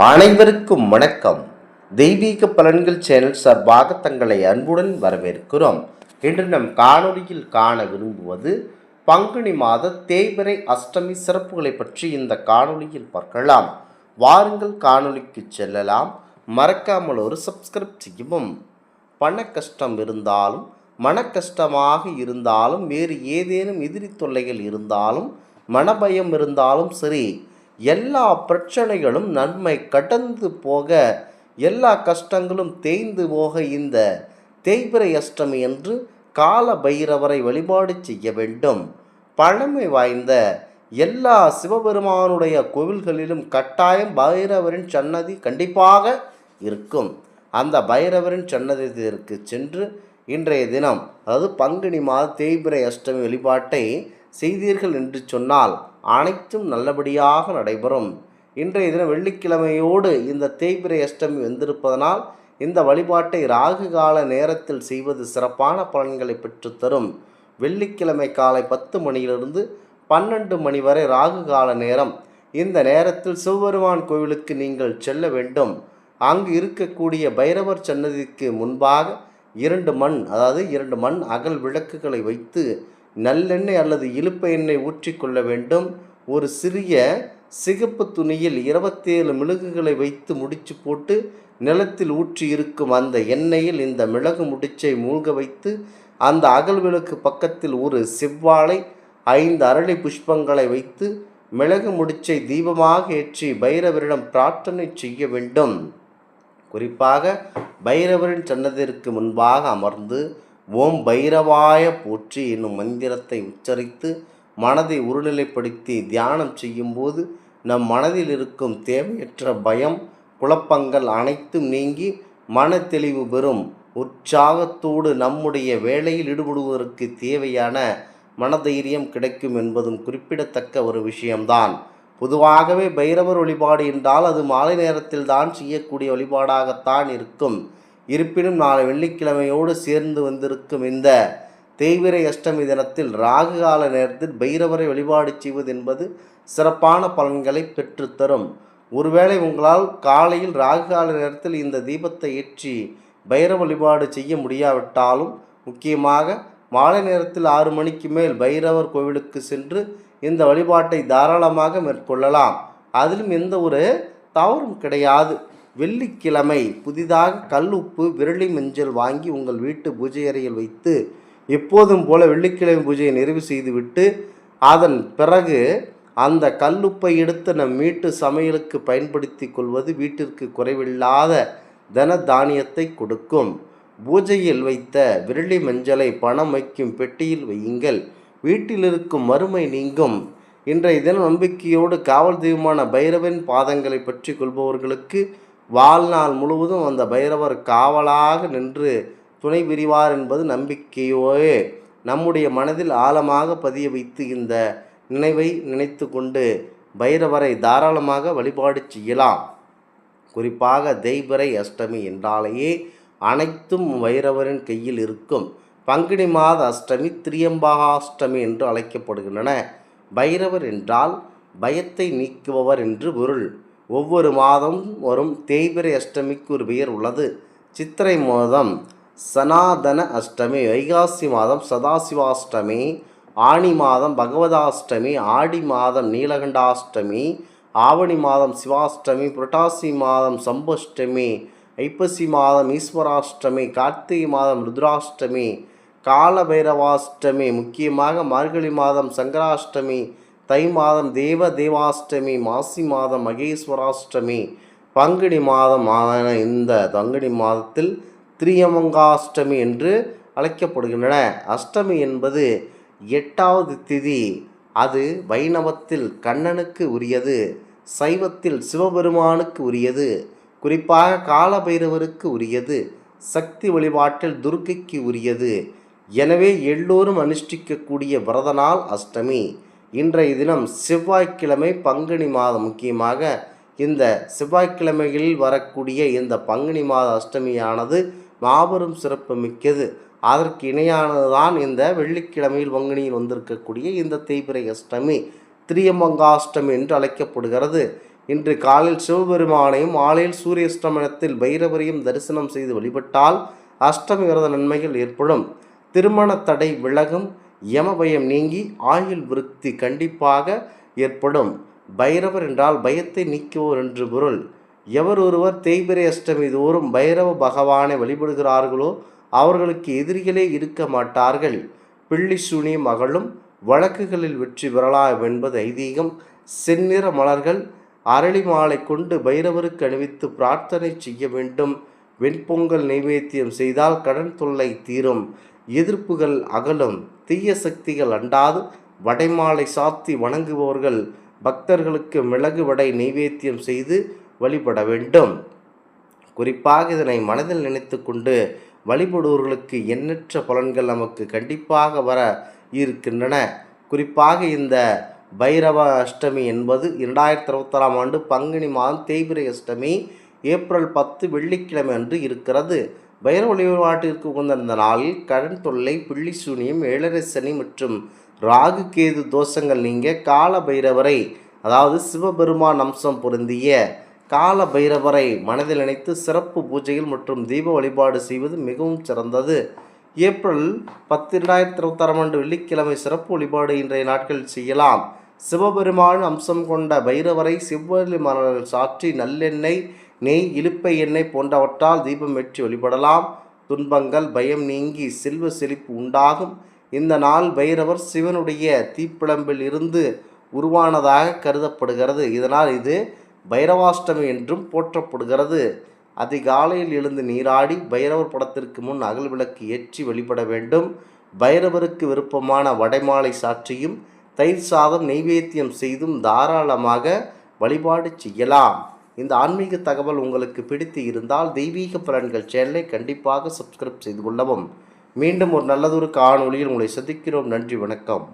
அனைவருக்கும் வணக்கம். தெய்வீக பலன்கள் சேனல் சார்பாக தங்களை அன்புடன் வரவேற்கிறோம். இன்று நம் காணொளியில் காண விரும்புவது பங்குனி மாத தேய்பிறை அஷ்டமி சிறப்புகளை பற்றி இந்த காணொளியில் பார்க்கலாம். வாருங்கள் காணொளிக்கு செல்லலாம். மறக்காமல் ஒரு சப்ஸ்கிரைப் செய்யவும். பண கஷ்டம் இருந்தாலும், மன கஷ்டமாக இருந்தாலும், வேறு ஏதேனும் எதிரி தொல்லைகள் இருந்தாலும், மனபயம் இருந்தாலும் சரி, எல்லா பிரச்சனைகளும் நன்மை கடந்து போக, எல்லா கஷ்டங்களும் தேய்ந்து போக இந்த தேய்பிறை அஷ்டமி என்று கால பைரவரை வழிபாடு செய்ய வேண்டும். பழமை வாய்ந்த எல்லா சிவபெருமானுடைய கோவில்களிலும் கட்டாயம் பைரவரின் சன்னதி கண்டிப்பாக இருக்கும். அந்த பைரவரின் சன்னதிக்கு சென்று இன்றைய தினம், அதாவது பங்குனி மாத தேய்பிறை அஷ்டமி வழிபாட்டை செய்தீர்கள் என்று சொன்னால் அனைத்தும் நல்லபடியாக நடைபெறும். இன்றைய தினம் வெள்ளிக்கிழமையோடு இந்த தேய்பிறை அஷ்டமி வந்திருப்பதனால் இந்த வழிபாட்டை ராகு கால நேரத்தில் செய்வது சிறப்பான பலன்களை பெற்றுத்தரும். வெள்ளிக்கிழமை காலை 10 மணியிலிருந்து 12 மணி வரை ராகு கால நேரம். இந்த நேரத்தில் சிவபெருமான் கோவிலுக்கு நீங்கள் செல்ல வேண்டும். அங்கு இருக்கக்கூடிய பைரவர் சன்னதிக்கு முன்பாக 2 மண் அகல் விளக்குகளை வைத்து நல்லெண்ணெய் அல்லது இலுப்ப எண்ணெய் ஊற்றிக்கொள்ள வேண்டும். ஒரு சிறிய சிகப்பு துணியில் 27 மிளகுகளை வைத்து முடிச்சு போட்டு நிலத்தில் ஊற்றி இருக்கும் அந்த எண்ணெயில் இந்த மிளகு முடிச்சை மூழ்க வைத்து அந்த அகல் விளக்கு பக்கத்தில் ஒரு செவ்வாழை 5 அரளி புஷ்பங்களை வைத்து மிளகு முடிச்சை தீபமாக ஏற்றி பைரவரிடம் பிரார்த்தனை செய்ய வேண்டும். குறிப்பாக பைரவரின் சன்னதிற்கு முன்பாக அமர்ந்து ஓம் பைரவாய போற்றி என்னும் மந்திரத்தை உச்சரித்து மனதை ஒருநிலைப்படுத்தி தியானம் செய்யும்போது நம் மனதில் இருக்கும் தேவையற்ற பயம் குழப்பங்கள் அனைத்தும் நீங்கி மன தெளிவு பெறும். உற்சாகத்தோடு நம்முடைய வேலையில் ஈடுபடுவதற்கு தேவையான மனதைரியம் கிடைக்கும் என்பதும் குறிப்பிடத்தக்க ஒரு விஷயம்தான். பொதுவாகவே பைரவர் வழிபாடு என்றால் அது மாலை நேரத்தில் தான் செய்யக்கூடிய வழிபாடாகத்தான் இருக்கும். இருப்பினும் நாளை வெள்ளிக்கிழமையோடு சேர்ந்து வந்திருக்கும் இந்த தேய்பிறை அஷ்டமி தினத்தில் ராகு கால நேரத்தில் பைரவரை வழிபாடு செய்வது என்பது சிறப்பான பலன்களை பெற்றுத்தரும். ஒருவேளை உங்களால் காலையில் ராகு கால நேரத்தில் இந்த தீபத்தை ஏற்றி பைரவ வழிபாடு செய்ய முடியாவிட்டாலும், முக்கியமாக மாலை நேரத்தில் 6 மணிக்கு மேல் பைரவர் கோவிலுக்கு சென்று இந்த வழிபாட்டை தாராளமாக மேற்கொள்ளலாம். அதிலும் எந்த ஒரு தவறும் கிடையாது. வெள்ளிக்கிழமை புதிதாக கல்லுப்பு விரலி மஞ்சள் வாங்கி உங்கள் வீட்டு பூஜை அறையில் வைத்து எப்போதும் போல வெள்ளிக்கிழமை பூஜையை நிறைவு செய்துவிட்டு அதன் பிறகு அந்த கல்லுப்பை எடுத்து நம் வீட்டு சமையலுக்கு பயன்படுத்தி கொள்வது வீட்டிற்கு குறைவில்லாத தன தானியத்தை கொடுக்கும். பூஜையில் வைத்த விரலி மஞ்சளை பணம் வைக்கும் பெட்டியில் வையுங்கள். வீட்டில் இருக்கும் மறுமை நீங்கும். இன்றைய தினம் நம்பிக்கையோடு காவல் தெய்வமான பைரவன் பாதங்களை பற்றி கொள்பவர்களுக்கு வாழ்நாள் முழுவதும் அந்த பைரவர் காவலாக நின்று துணை புரிவார் என்பது நம்பிக்கையோயே நம்முடைய மனதில் ஆழமாக பதிய வைத்து இந்த நினைவை நினைத்து கொண்டு பைரவரை தாராளமாக வழிபாடு செய்யலாம். குறிப்பாக தேய்பிறை அஷ்டமி என்றாலேயே அனைத்தும் பைரவரின் கையில் இருக்கும். பங்குனி மாத அஷ்டமி திரியம்பகாஷ்டமி என்று அழைக்கப்படுகின்றன. பைரவர் என்றால் பயத்தை நீக்குபவர் என்று பொருள். ஒவ்வொரு மாதம் வரும் தேய்பிறை அஷ்டமிக்கு ஒரு பெயர் உள்ளது. சித்திரை மாதம் சனாதன அஷ்டமி, வைகாசி மாதம் சதாசிவாஷ்டமி, ஆனி மாதம் பகவதாஷ்டமி, ஆடி மாதம் நீலகண்டாஷ்டமி, ஆவணி மாதம் சிவாஷ்டமி, புரட்டாசி மாதம் சம்பஷ்டமி, ஐப்பசி மாதம் ஈஸ்வராஷ்டமி, கார்த்திகை மாதம் ருத்ராஷ்டமி, காலபைரவாஷ்டமி, முக்கியமாக மார்கழி மாதம் சங்கராஷ்டமி, தை மாதம் தேவாஷ்டமி, மாசி மாதம் மகேஸ்வராஷ்டமி, பங்குனி மாதம் இந்த பங்குனி மாதத்தில் திரியமங்காஷ்டமி என்று அழைக்கப்படுகின்றன. அஷ்டமி என்பது 8வது திதி. அது வைணவத்தில் கண்ணனுக்கு உரியது, சைவத்தில் சிவபெருமானுக்கு உரியது, குறிப்பாக காலபைரவருக்கு உரியது, சக்தி வழிபாட்டில் துர்க்கைக்கு உரியது. எனவே எல்லோரும் அனுஷ்டிக்கக்கூடிய விரத நாள் அஷ்டமி. இன்றைய தினம் செவ்வாய்க்கிழமை பங்குனி மாதம். முக்கியமாக இந்த செவ்வாய்க்கிழமைகளில் வரக்கூடிய இந்த பங்குனி மாத அஷ்டமியானது மாபெரும் சிறப்பு மிக்கது. அதற்கு இணையானதுதான் இந்த வெள்ளிக்கிழமையில் பங்குனியில் வந்திருக்கக்கூடிய இந்த தேய்பிறை அஷ்டமி, திரியமங்காஷ்டமி என்று அழைக்கப்படுகிறது. இன்று காலையில் சிவபெருமானையும் மாலையில் சூரிய அஸ்தமனத்தில் பைரவரையும் தரிசனம் செய்து வழிபட்டால் அஷ்டமி விரத நன்மைகள் ஏற்படும். திருமண தடை விலகும், யமபயம் நீங்கி ஆயுள் விருத்தி கண்டிப்பாக ஏற்படும். பைரவர் என்றால் பயத்தை நீக்குவோர் என்று பொருள். எவர் ஒருவர் தேய்பிறை அஷ்டமி தோறும் பைரவ பகவானை வழிபடுகிறார்களோ அவர்களுக்கு எதிரிகளே இருக்க மாட்டார்கள். பிள்ளி சூனியம் அகலும், வழக்குகளில் வெற்றி பெறலாம் என்பது ஐதீகம். செந்நிற மலர்கள் அரளி மாலை கொண்டு பைரவருக்கு அணிவித்து பிரார்த்தனை செய்ய வேண்டும். வெண்பொங்கல் நைவேத்தியம் செய்தால் கடன் தொல்லை தீரும், எதிர்ப்புகள் அகலும், தீய சக்திகள் அண்டாது. வடைமாலை சாத்தி வணங்குபவர்கள் பக்தர்களுக்கு மிளகு வடை நைவேத்தியம் செய்து வழிபட வேண்டும். குறிப்பாக இதனை மனதில் நினைத்து கொண்டு வழிபடுவர்களுக்கு எண்ணற்ற பலன்கள் நமக்கு கண்டிப்பாக வர இருக்கின்றன. குறிப்பாக இந்த பைரவ அஷ்டமி என்பது 2026ஆம் ஆண்டு பங்குனி மாதம் தேய்பிறை அஷ்டமி ஏப்ரல் 10 வெள்ளிக்கிழமை அன்று இருக்கிறது. பைரவ வழிபாட்டிற்கு உகந்த இந்த நாளில் கடன் தொல்லை, பிள்ளி சூனியம், ஏழரை சனி மற்றும் ராகு கேது தோஷங்கள் நீங்க கால பைரவரை, அதாவது சிவபெருமான் அம்சம் பொருந்திய கால பைரவரை மனதில் நினைத்து சிறப்பு பூஜைகள் மற்றும் தீப வழிபாடு செய்வது மிகவும் சிறந்தது. ஏப்ரல் 10, 2026ஆம் ஆண்டு வெள்ளிக்கிழமை சிறப்பு வழிபாடு இன்றைய நாட்களில் செய்யலாம். சிவபெருமான் அம்சம் கொண்ட பைரவரை செவ்வரளி மலர்கள் சாற்றி நல்லெண்ணெய், நெய், இலுப்பை எண்ணெய் போன்றவற்றால் தீபம் ஏற்றி வழிபடலாம். துன்பங்கள், பயம் நீங்கி செல்வ செழிப்பு உண்டாகும். இந்த நாள் பைரவர் சிவனுடைய தீப்பிழம்பில் இருந்து உருவானதாக கருதப்படுகிறது. இதனால் இது பைரவாஷ்டமி என்றும் போற்றப்படுகிறது. அதிகாலையில் எழுந்து நீராடி பைரவர் படத்திற்கு முன் அகல் விளக்கு ஏற்றி வழிபட வேண்டும். பைரவருக்கு விருப்பமான வடைமாலை சாற்றியும் தயிர் சாதம் நைவேத்தியம் செய்தும் தாராளமாக வழிபாடு செய்யலாம். இந்த ஆன்மீக தகவல் உங்களுக்கு பிடித்து இருந்தால் தெய்வீக பலன்கள் சேனலை கண்டிப்பாக சப்ஸ்கிரைப் செய்து கொள்ளவும். மீண்டும் ஒரு நல்லதொரு காணொளியில் உங்களை சந்திக்கிறோம். நன்றி, வணக்கம்.